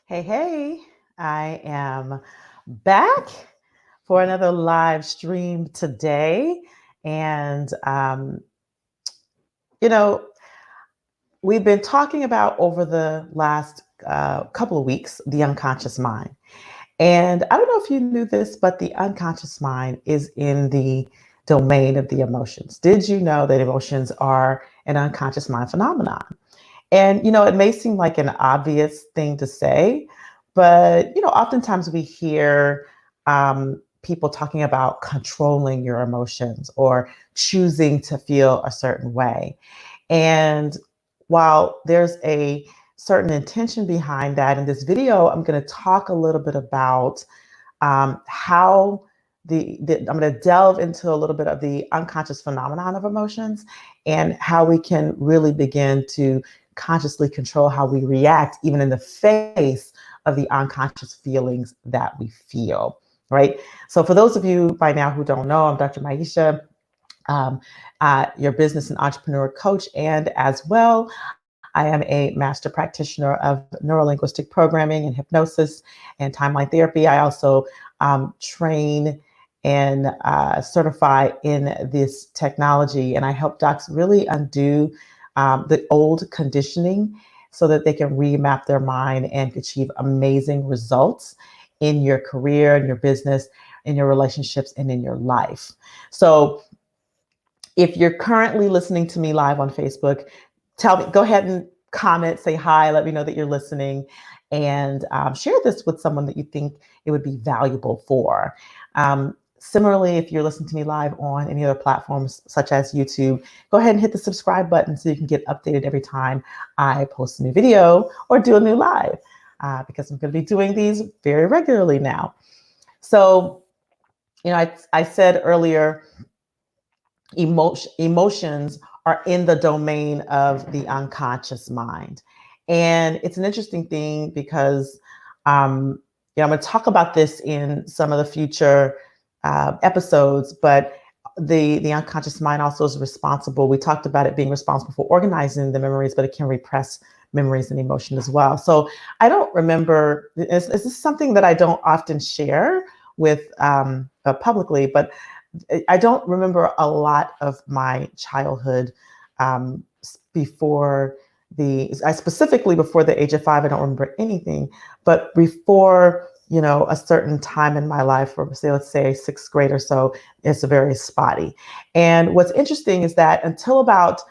Hey, hey, I am back for another live stream today. And, you know, we've been talking about over the last couple of weeks the unconscious mind. And I don't know if you knew this, but the unconscious mind is in the domain of the emotions. Did you know that emotions are an unconscious mind phenomenon? And, it may seem like an obvious thing to say, but, oftentimes we hear people talking about controlling your emotions or choosing to feel a certain way. And while there's a certain intention behind that, in this video, I'm going to talk a little bit about how I'm going to delve into a little bit of the unconscious phenomenon of emotions and how we can really begin to consciously control how we react, even in the face of the unconscious feelings that we feel. Right. So, for those of you by now who don't know, I'm Dr. Maisha, um, your business and entrepreneur coach, and as well, I am a master practitioner of neurolinguistic programming and hypnosis and timeline therapy. I also train and certify in this technology, and I help docs really undo the old conditioning so that they can remap their mind and achieve amazing results in your career, in your business, in your relationships, and in your life. So, if you're currently listening to me live on Facebook, go ahead and comment, say hi, let me know that you're listening, and share this with someone that you think it would be valuable for. Similarly, if you're listening to me live on any other platforms such as YouTube, go ahead and hit the subscribe button so you can get updated every time I post a new video or do a new live, because I'm going to be doing these very regularly now. So, I said earlier, emotions are in the domain of the unconscious mind. And it's an interesting thing because, I'm going to talk about this in some of the future episodes, but the unconscious mind also is responsible. We talked about it being responsible for organizing the memories, but it can repress memories and emotion as well. So I don't remember, this is something that I don't often share with publicly, but I don't remember a lot of my childhood before I specifically before the age of 5. I don't remember anything, but before, a certain time in my life, or say, let's say sixth grade or so, it's very spotty. And what's interesting is that until about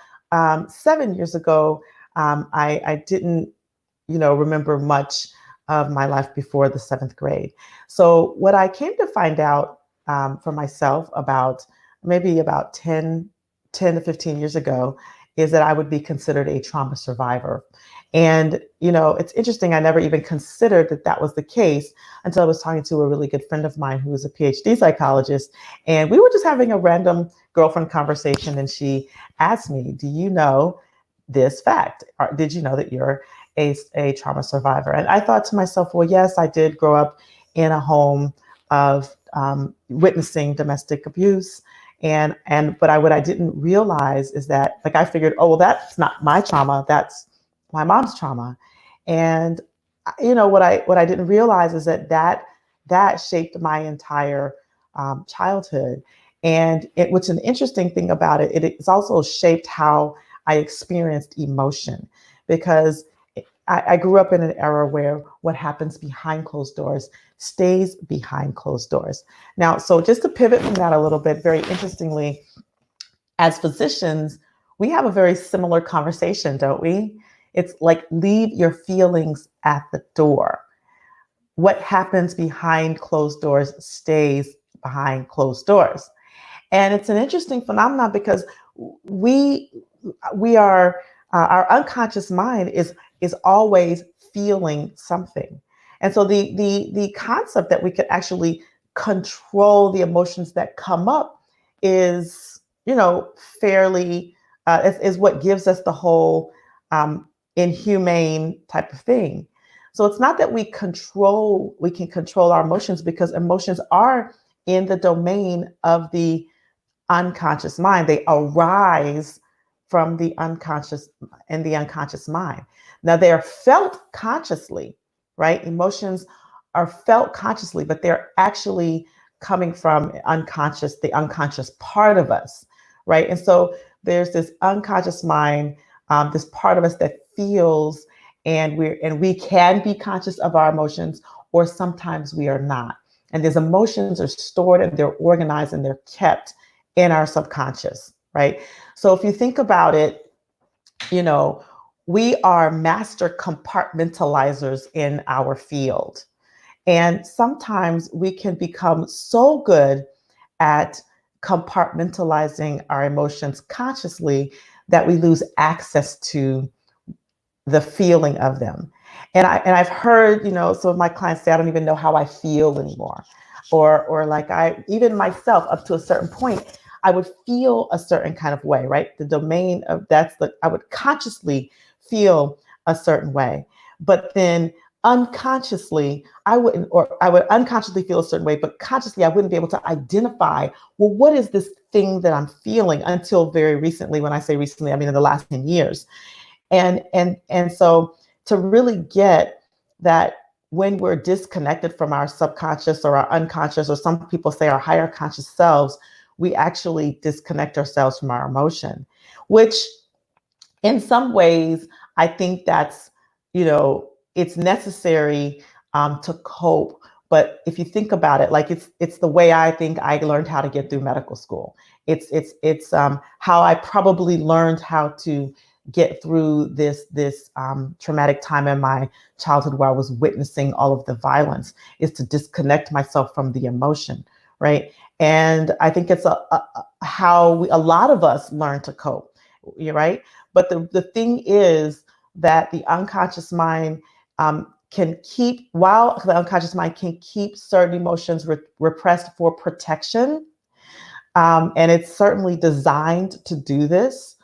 7 years ago, I didn't, remember much of my life before the seventh grade. So what I came to find out for myself maybe about 10 to 15 years ago is that I would be considered a trauma survivor. And, it's interesting. I never even considered that that was the case until I was talking to a really good friend of mine who is a PhD psychologist. And we were just having a random girlfriend conversation. And she asked me, do you know this fact? Or did you know that you're a trauma survivor? And I thought to myself, well, yes, I did grow up in a home of witnessing domestic abuse. But what I didn't realize is that, like, I figured, oh, well, that's not my trauma, that's my mom's trauma. And what I didn't realize is that shaped my entire childhood. And what's an interesting thing about it's also shaped how I experienced emotion, because I grew up in an era where what happens behind closed doors stays behind closed doors. Now, so just to pivot from that a little bit, very interestingly, as physicians, we have a very similar conversation, don't we? It's like, leave your feelings at the door. What happens behind closed doors stays behind closed doors. And it's an interesting phenomenon because we we are our unconscious mind is always feeling something. And so the concept that we could actually control the emotions that come up is, fairly is what gives us the whole inhumane type of thing. So it's not that we can control our emotions, because emotions are in the domain of the unconscious mind. They arise from the unconscious mind. Now, they are felt consciously, right? Emotions are felt consciously, but they're actually coming from unconscious, the unconscious part of us, right? And so there's this unconscious mind, this part of us that feels, and we can be conscious of our emotions, or sometimes we are not. And these emotions are stored and they're organized and they're kept in our subconscious, right? So if you think about it, you know, we are master compartmentalizers in our field. And sometimes we can become so good at compartmentalizing our emotions consciously that we lose access to the feeling of them. And I've heard, some of my clients say, I don't even know how I feel anymore. Or like I, even myself, up to a certain point, I would feel a certain kind of way, right? The domain of I would consciously feel a certain way. But then unconsciously, I would unconsciously feel a certain way, but consciously, I wouldn't be able to identify, well, what is this thing that I'm feeling, until very recently. When I say recently, I mean in the last 10 years. And so to really get that, when we're disconnected from our subconscious or our unconscious, or some people say our higher conscious selves, we actually disconnect ourselves from our emotion, which in some ways, I think that's, it's necessary to cope. But if you think about it, like it's the way I think I learned how to get through medical school. It's how I probably learned how to get through this traumatic time in my childhood, where I was witnessing all of the violence, is to disconnect myself from the emotion, right? And I think it's how a lot of us learn to cope, right? But the thing is that the unconscious mind while the unconscious mind can keep certain emotions repressed for protection, and it's certainly designed to do this.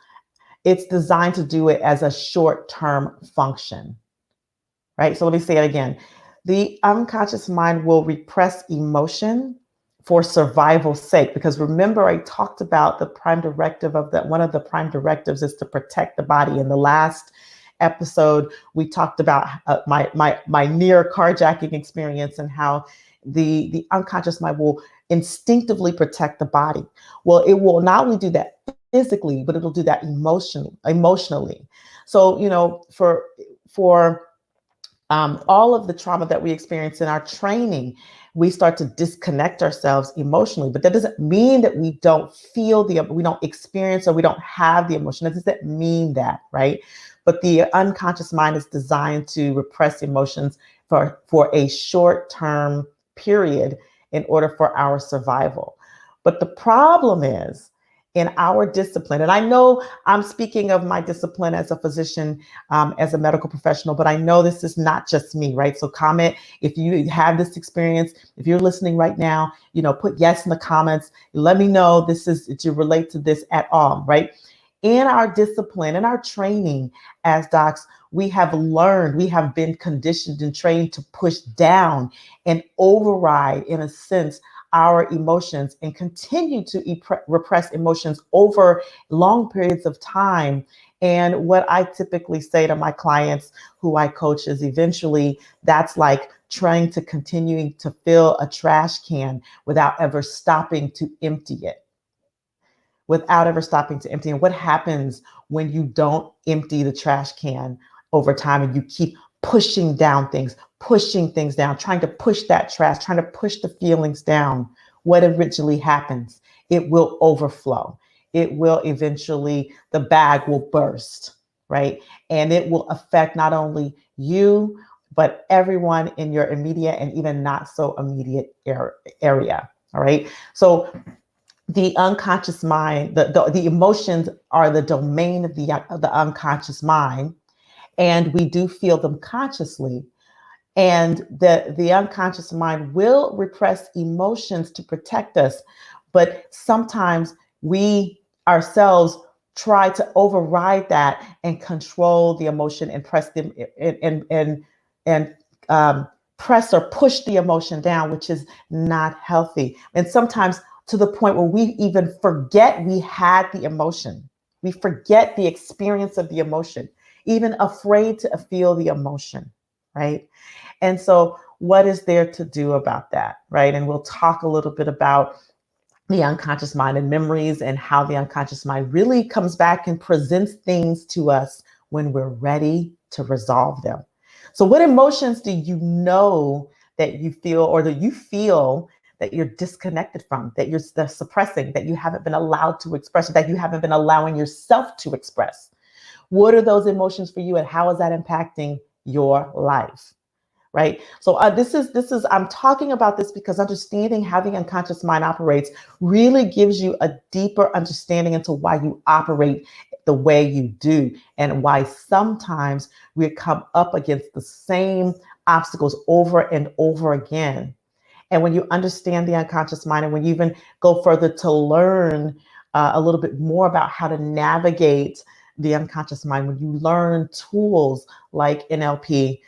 It's designed to do it as a short-term function, right? So let me say it again. The unconscious mind will repress emotion for survival's sake, because remember, I talked about the prime directive one of the prime directives is to protect the body. In the last episode, we talked about my near carjacking experience, and how the unconscious mind will instinctively protect the body. Well, it will not only do that physically, but it'll do that emotionally. So, for all of the trauma that we experience in our training, we start to disconnect ourselves emotionally. But that doesn't mean that we don't we don't experience, or we don't have the emotion. That doesn't mean that, right? But the unconscious mind is designed to repress emotions for a short-term period in order for our survival. But the problem is, in our discipline, and I know I'm speaking of my discipline as a physician, as a medical professional, but I know this is not just me, right? So comment if you have this experience. If you're listening right now, put yes in the comments. Let me know if you relate to this at all, right? In our discipline, in our training as docs, we have been conditioned and trained to push down and override, in a sense, our emotions, and continue to repress emotions over long periods of time. And what I typically say to my clients who I coach is, eventually that's like trying to continue to fill a trash can without ever stopping to empty it. And what happens when you don't empty the trash can over time, and you keep pushing things down, trying to push that trash, trying to push the feelings down? What eventually happens? It will overflow. The bag will burst, right? And it will affect not only you, but everyone in your immediate and even not so immediate area. All right. So the unconscious mind, the emotions are the domain of the unconscious mind, and we do feel them consciously. And the unconscious mind will repress emotions to protect us, but sometimes we ourselves try to override that and control the emotion, and press them and press or push the emotion down, which is not healthy. And sometimes to the point where we even forget we had the emotion. We forget the experience of the emotion, even afraid to feel the emotion, right? And so what is there to do about that, right? And we'll talk a little bit about the unconscious mind and memories and how the unconscious mind really comes back and presents things to us when we're ready to resolve them. So what emotions do you know that you feel, or that you feel that you're disconnected from, that you're suppressing, that you haven't been allowed to express, that you haven't been allowing yourself to express? What are those emotions for you, and how is that impacting your life? Right. So this is I'm talking about this because understanding how the unconscious mind operates really gives you a deeper understanding into why you operate the way you do, and why sometimes we come up against the same obstacles over and over again. And when you understand the unconscious mind, and when you even go further to learn a little bit more about how to navigate the unconscious mind, when you learn tools like NLP,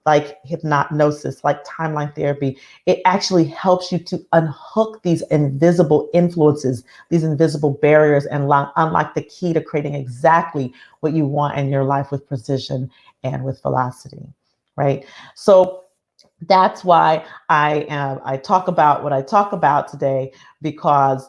like hypnosis, like timeline therapy, it actually helps you to unhook these invisible influences, these invisible barriers, and unlock the key to creating exactly what you want in your life with precision and with velocity, right? So that's why I talk about what I talk about today, because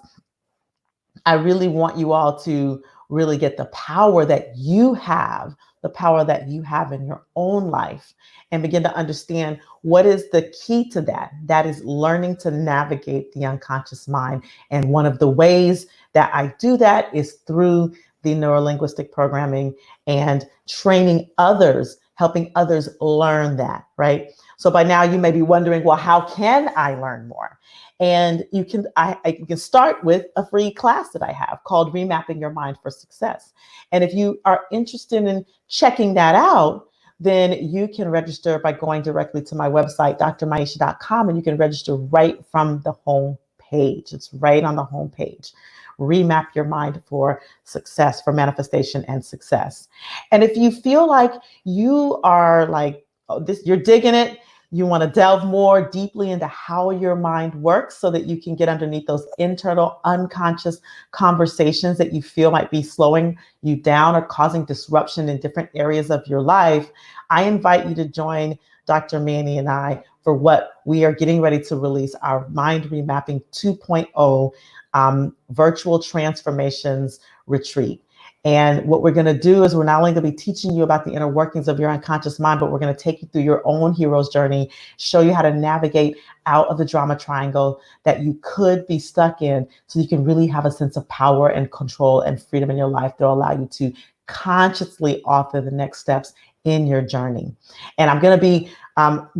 I really want you all to really get the power that you have, the power that you have in your own life, and begin to understand what is the key to that. That is learning to navigate the unconscious mind. And one of the ways that I do that is through the neurolinguistic programming and training others, helping others learn that, right? So by now you may be wondering, well, how can I learn more? And you can you can start with a free class that I have called Remapping Your Mind for Success. And if you are interested in checking that out, then you can register by going directly to my website, drmaisha.com, and you can register right from the home page. It's right on the home page. Remap your mind for success, for manifestation and success. And if you feel like you are like, oh, you're digging it, you want to delve more deeply into how your mind works so that you can get underneath those internal unconscious conversations that you feel might be slowing you down or causing disruption in different areas of your life, I invite you to join Dr. Manny and I for what we are getting ready to release, our Mind Remapping 2.0 virtual transformations retreat. And what we're going to do is we're not only going to be teaching you about the inner workings of your unconscious mind, but we're going to take you through your own hero's journey, show you how to navigate out of the drama triangle that you could be stuck in, so you can really have a sense of power and control and freedom in your life that will allow you to consciously author the next steps in your journey. And I'm going to be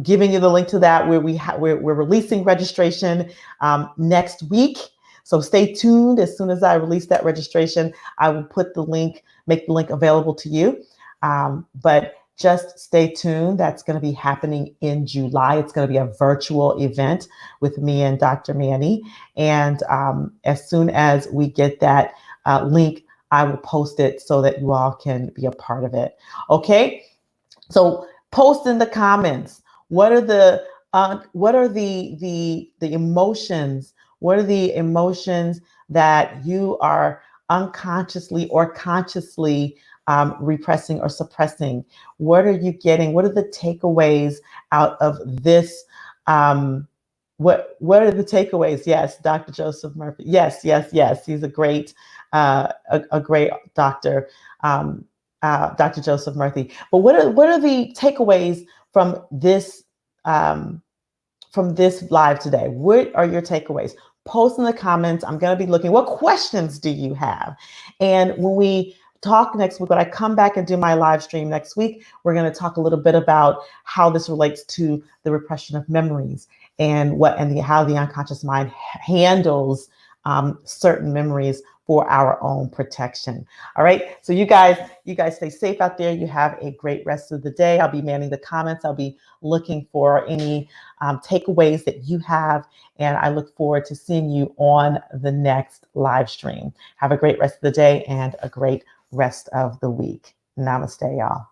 giving you the link to that, where we're releasing registration next week. So stay tuned. As soon as I release that registration, I will put the link, make the link available to you. But just stay tuned. That's going to be happening in July. It's going to be a virtual event with me and Dr. Manny. And as soon as we get that link, I will post it so that you all can be a part of it. Okay. So post in the comments. What are the emotions? What are the emotions that you are unconsciously or consciously repressing or suppressing? What are you getting? What are the takeaways out of this? What are the takeaways? Yes, Dr. Joseph Murphy. Yes. He's a great great doctor, Dr. Joseph Murphy. But what are the takeaways from this live today? What are your takeaways? Post in the comments. I'm going to be looking. What questions do you have? And when we talk next week, when I come back and do my live stream next week, we're going to talk a little bit about how this relates to the repression of memories, and how the unconscious mind handles certain memories for our own protection. All right. So you guys stay safe out there. You have a great rest of the day. I'll be manning the comments. I'll be looking for any takeaways that you have. And I look forward to seeing you on the next live stream. Have a great rest of the day and a great rest of the week. Namaste, y'all.